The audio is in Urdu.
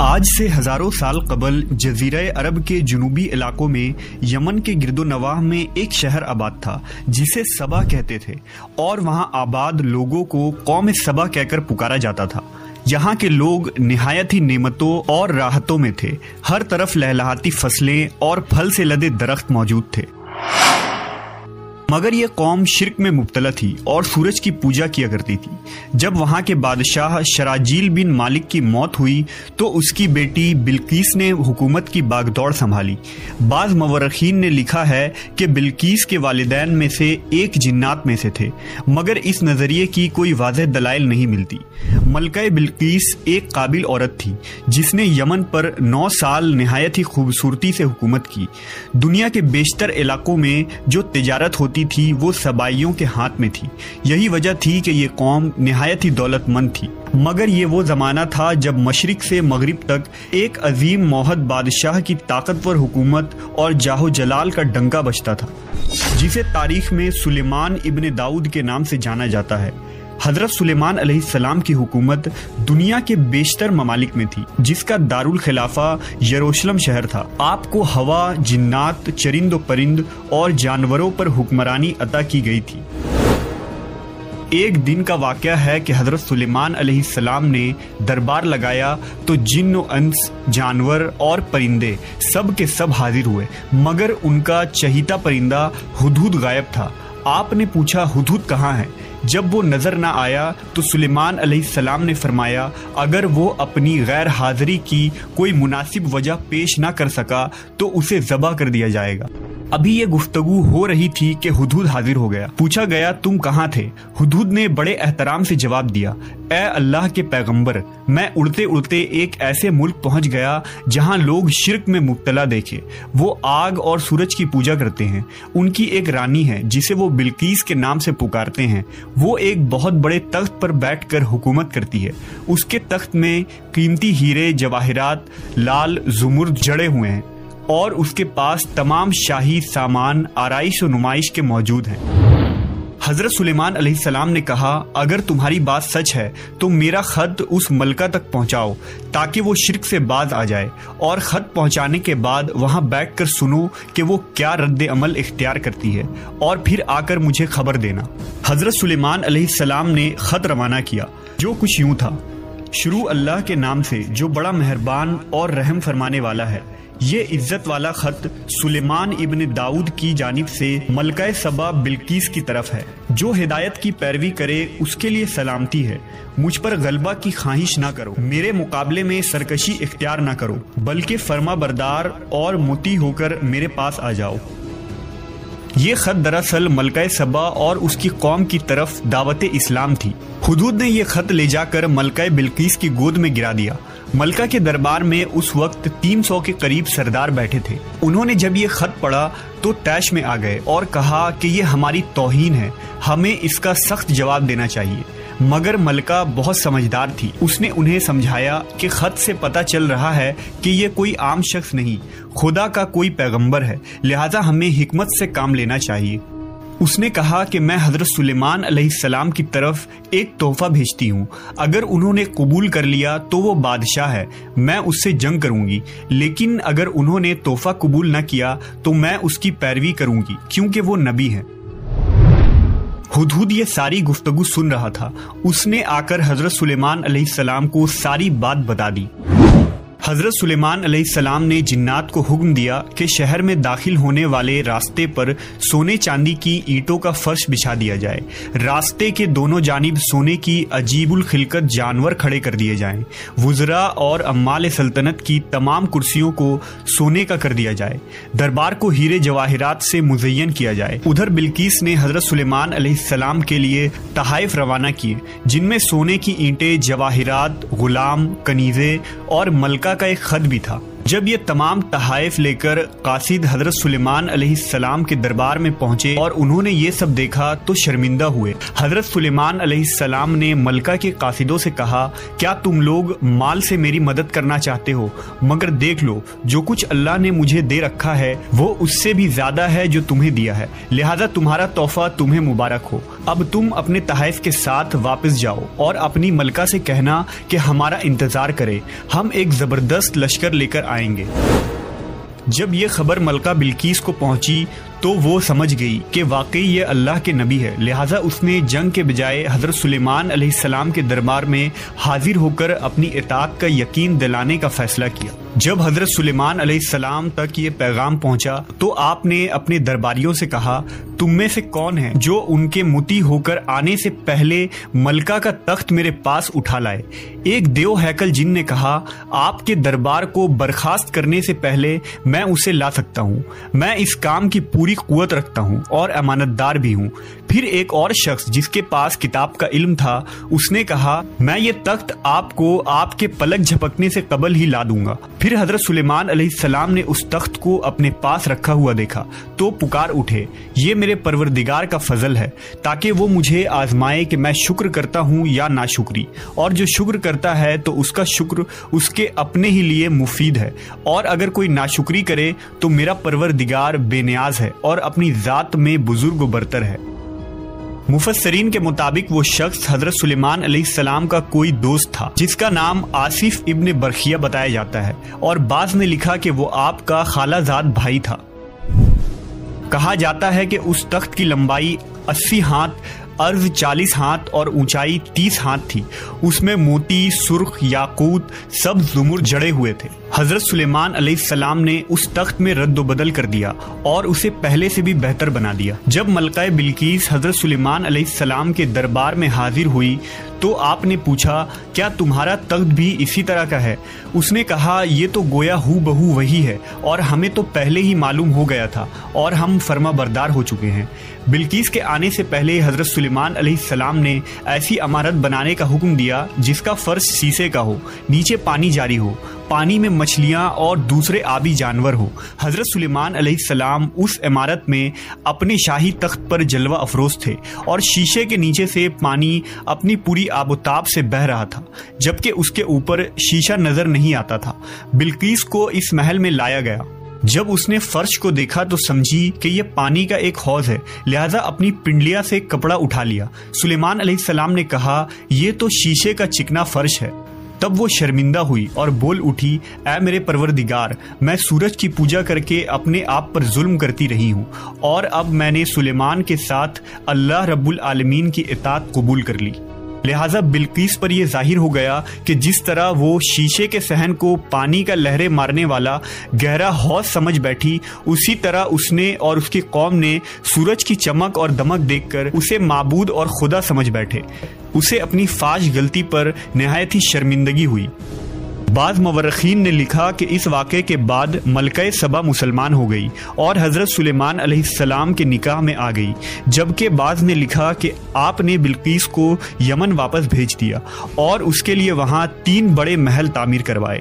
آج سے ہزاروں سال قبل جزیرہ عرب کے جنوبی علاقوں میں یمن کے گرد و نواح میں ایک شہر آباد تھا جسے سبا کہتے تھے، اور وہاں آباد لوگوں کو قوم سبا کہہ کر پکارا جاتا تھا۔ یہاں کے لوگ نہایت ہی نعمتوں اور راحتوں میں تھے، ہر طرف لہلہاتی فصلیں اور پھل سے لدے درخت موجود تھے۔ مگر یہ قوم شرک میں مبتلا تھی اور سورج کی پوجا کیا کرتی تھی۔ جب وہاں کے بادشاہ شراجیل بن مالک کی موت ہوئی تو اس کی بیٹی بلقیس نے حکومت کی باغ دوڑ سنبھالی۔ بعض مورخین نے لکھا ہے کہ بلقیس کے والدین میں سے ایک جنات میں سے تھے، مگر اس نظریے کی کوئی واضح دلائل نہیں ملتی۔ ملکہ بلقیس ایک قابل عورت تھی جس نے یمن پر 9 سال نہایت ہی خوبصورتی سے حکومت کی۔ دنیا کے بیشتر علاقوں میں جو تجارت ہوتی تھی وہ سبائیوں کے ہاتھ میں تھی، یہی وجہ تھی کہ یہ قوم نہایت ہی دولت مند تھی۔ مگر یہ وہ زمانہ تھا جب مشرق سے مغرب تک ایک عظیم موحد بادشاہ کی طاقتور حکومت اور جاہ و جلال کا ڈنکا بجتا تھا، جسے تاریخ میں سلیمان ابن داؤد کے نام سے جانا جاتا ہے۔ حضرت سلیمان علیہ السلام کی حکومت دنیا کے بیشتر ممالک میں تھی، جس کا دارالخلافہ یروشلم شہر تھا۔ آپ کو ہوا، جنات، چرند و پرند اور جانوروں پر حکمرانی عطا کی گئی تھی۔ ایک دن کا واقعہ ہے کہ حضرت سلیمان علیہ السلام نے دربار لگایا تو جن و انس، جانور اور پرندے سب کے سب حاضر ہوئے، مگر ان کا چہیتا پرندہ ہدہد غائب تھا۔ آپ نے پوچھا ہدہد کہاں ہے؟ جب وہ نظر نہ آیا تو سلیمان علیہ السلام نے فرمایا اگر وہ اپنی غیر حاضری کی کوئی مناسب وجہ پیش نہ کر سکا تو اسے ذبح کر دیا جائے گا۔ ابھی یہ گفتگو ہو رہی تھی کہ ہدہد حاضر ہو گیا۔ پوچھا گیا تم کہاں تھے؟ ہدہد نے بڑے احترام سے جواب دیا، اے اللہ کے پیغمبر، میں اڑتے اڑتے ایک ایسے ملک پہنچ گیا جہاں لوگ شرک میں مبتلا دیکھے۔ وہ آگ اور سورج کی پوجا کرتے ہیں۔ ان کی ایک رانی ہے جسے وہ بلقیس کے نام سے پکارتے ہیں۔ وہ ایک بہت بڑے تخت پر بیٹھ کر حکومت کرتی ہے۔ اس کے تخت میں قیمتی ہیرے جواہرات لال زمرد جڑے ہوئے ہیں، اور اس کے پاس تمام شاہی سامان آرائش و نمائش کے موجود ہیں۔ حضرت سلیمان علیہ السلام نے کہا اگر تمہاری بات سچ ہے تو میرا خط اس ملکہ تک پہنچاؤ تاکہ وہ شرک سے باز آ جائے، اور خط پہنچانے کے بعد وہاں بیٹھ کر سنو کہ وہ کیا رد عمل اختیار کرتی ہے، اور پھر آ کر مجھے خبر دینا۔ حضرت سلیمان علیہ السلام نے خط روانہ کیا، جو کچھ یوں تھا: شروع اللہ کے نام سے جو بڑا مہربان اور رحم فرمانے والا ہے۔ یہ عزت والا خط سلیمان ابن داؤد کی جانب سے ملکہ سبا بلقیس کی طرف ہے۔ جو ہدایت کی پیروی کرے اس کے لیے سلامتی ہے۔ مجھ پر غلبہ کی خواہش نہ کرو، میرے مقابلے میں سرکشی اختیار نہ کرو، بلکہ فرما بردار اور مطیع ہو کر میرے پاس آ جاؤ۔ یہ خط دراصل ملکہ سبا اور اس کی قوم کی طرف دعوت اسلام تھی۔ ہدہد نے یہ خط لے جا کر ملکہ بلقیس کی گود میں گرا دیا۔ ملکہ کے دربار میں اس وقت 300 کے قریب سردار بیٹھے تھے۔ انہوں نے جب یہ خط پڑھا تو طیش میں آ گئے اور کہا کہ یہ ہماری توہین ہے، ہمیں اس کا سخت جواب دینا چاہیے۔ مگر ملکہ بہت سمجھدار تھی، اس نے انہیں سمجھایا کہ خط سے پتہ چل رہا ہے کہ یہ کوئی عام شخص نہیں، خدا کا کوئی پیغمبر ہے، لہذا ہمیں حکمت سے کام لینا چاہیے۔ اس نے کہا کہ میں حضرت سلیمان علیہ السلام کی طرف ایک تحفہ بھیجتی ہوں، اگر انہوں نے قبول کر لیا تو وہ بادشاہ ہے، میں اس سے جنگ کروں گی، لیکن اگر انہوں نے تحفہ قبول نہ کیا تو میں اس کی پیروی کروں گی کیونکہ وہ نبی ہے۔ ہدہد یہ ساری گفتگو سن رہا تھا۔ اس نے آ کر حضرت سلیمان علیہ السلام کو ساری بات بتا دی۔ حضرت سلیمان علیہ السلام نے جنات کو حکم دیا کہ شہر میں داخل ہونے والے راستے پر سونے چاندی کی اینٹوں کا فرش بچھا دیا جائے۔ راستے کے دونوں جانب سونے کی عجیب الخلقت جانور کھڑے کر دیے جائیں۔ وزراء اور عمال سلطنت کی تمام کرسیوں کو سونے کا کر دیا جائے۔ دربار کو ہیرے جواہرات سے مزین کیا جائے۔ ادھر بلقیس نے حضرت سلیمان علیہ السلام کے لیے تحائف روانہ کیے، جن میں سونے کی اینٹیں، جواہرات، غلام، کنیزیں اور ملکہ کا ایک خط بھی تھا۔ جب یہ تمام تحائف لے کر قاصد حضرت سلیمان علیہ السلام کے دربار میں پہنچے اور انہوں نے یہ سب دیکھا تو شرمندہ ہوئے۔ حضرت سلیمان علیہ السلام نے ملکہ کے قاصدوں سے کہا، کیا تم لوگ مال سے میری مدد کرنا چاہتے ہو؟ مگر دیکھ لو، جو کچھ اللہ نے مجھے دے رکھا ہے وہ اس سے بھی زیادہ ہے جو تمہیں دیا ہے، لہذا تمہارا تحفہ تمہیں مبارک ہو۔ اب تم اپنے تحائف کے ساتھ واپس جاؤ اور اپنی ملکہ سے کہنا کہ ہمارا انتظار کرے، ہم ایک زبردست لشکر لے کر آئیں گے۔ جب یہ خبر ملکہ بلقیس کو پہنچی تو وہ سمجھ گئی کہ واقعی یہ اللہ کے نبی ہے، لہٰذا اس نے جنگ کے بجائے حضرت سلیمان علیہ السلام کے دربار میں حاضر ہو کر اپنی اطاعت کا یقین دلانے کا فیصلہ کیا۔ جب حضرت سلیمان علیہ السلام تک یہ پیغام پہنچا تو آپ نے اپنے درباریوں سے کہا، تم میں سے کون ہے جو ان کے مطیع ہو کر آنے سے پہلے ملکہ کا تخت میرے پاس اٹھا لائے؟ ایک دیو ہیکل جن نے کہا، آپ کے دربار کو برخاست کرنے سے پہلے میں اسے لا سکتا ہوں، میں اس کام کی پوری قوت رکھتا ہوں اور امانت دار بھی ہوں۔ پھر ایک اور شخص جس کے پاس کتاب کا علم تھا، اس نے کہا، میں یہ تخت آپ کو آپ کے پلک جھپکنے سے قبل ہی لا دوں گا۔ پھر حضرت سلیمان علیہ السلام نے اس تخت کو اپنے پاس رکھا ہوا دیکھا تو پکار اٹھے، یہ میرے پروردگار کا فضل ہے تاکہ وہ مجھے آزمائے کہ میں شکر کرتا ہوں یا ناشکری، اور جو شکر کرتا ہے تو اس کا شکر اس کے اپنے ہی لیے مفید ہے، اور اگر کوئی ناشکری کرے تو میرا پروردگار بے نیاز ہے اور اپنی ذات میں بزرگ و برتر ہے۔ مفسرین کے مطابق وہ شخص حضرت سلیمان علیہ السلام کا کوئی دوست تھا جس کا نام آصف ابن برخیہ بتایا جاتا ہے، اور بعض نے لکھا کہ وہ آپ کا خالہ زاد بھائی تھا۔ کہا جاتا ہے کہ اس تخت کی لمبائی 80 ہاتھ، عرض 40 ہاتھ اور اونچائی 30 ہاتھ تھی۔ اس میں موتی، سرخ، یاقوت، سبز زمر جڑے ہوئے تھے۔ حضرت سلیمان علیہ السلام نے اس تخت میں رد و بدل کر دیا اور اسے پہلے سے بھی بہتر بنا دیا۔ جب ملکہ بلقیس حضرت سلیمان علیہ السلام کے دربار میں حاضر ہوئی تو آپ نے پوچھا، کیا تمہارا تخت بھی اسی طرح کا ہے؟ اس نے کہا، یہ تو گویا ہو بہو وہی ہے، اور ہمیں تو پہلے ہی معلوم ہو گیا تھا اور ہم فرما بردار ہو چکے ہیں۔ بلقیس کے آنے سے پہلے حضرت سلیمان علیہ السلام نے ایسی عمارت بنانے کا حکم دیا جس کا فرش شیشے کا ہو، نیچے پانی جاری ہو، پانی میں مچھلیاں اور دوسرے آبی جانور ہو۔ حضرت سلیمان علیہ السلام اس عمارت میں اپنے شاہی تخت پر جلوہ افروز تھے، اور شیشے کے نیچے سے پانی اپنی پوری آب و تاب سے بہہ رہا تھا، جبکہ اس کے اوپر شیشہ نظر نہیں آتا تھا۔ بلقیس کو اس محل میں لایا گیا۔ جب اس نے فرش کو دیکھا تو سمجھی کہ یہ پانی کا ایک حوض ہے، لہذا اپنی پنڈلیا سے کپڑا اٹھا لیا۔ سلیمان علیہ السلام نے کہا، یہ تو شیشے کا چکنا فرش ہے۔ تب وہ شرمندہ ہوئی اور بول اٹھی، اے میرے پروردگار، میں سورج کی پوجا کر کے اپنے آپ پر ظلم کرتی رہی ہوں، اور اب میں نے سلیمان کے ساتھ اللہ رب العالمین کی اطاعت قبول کر لی۔ لہٰذا بلقیس پر یہ ظاہر ہو گیا کہ جس طرح وہ شیشے کے صحن کو پانی کا لہریں مارنے والا گہرا حوض سمجھ بیٹھی، اسی طرح اس نے اور اس کی قوم نے سورج کی چمک اور دمک دیکھ کر اسے معبود اور خدا سمجھ بیٹھے۔ اسے اپنی فاش غلطی پر نہایت ہی شرمندگی ہوئی۔ بعض مورخین نے لکھا کہ اس واقعے کے بعد ملکہ سبا مسلمان ہو گئی اور حضرت سلیمان علیہ السلام کے نکاح میں آ گئی، جبکہ بعض نے لکھا کہ آپ نے بلقیس کو یمن واپس بھیج دیا اور اس کے لیے وہاں 3 بڑے محل تعمیر کروائے۔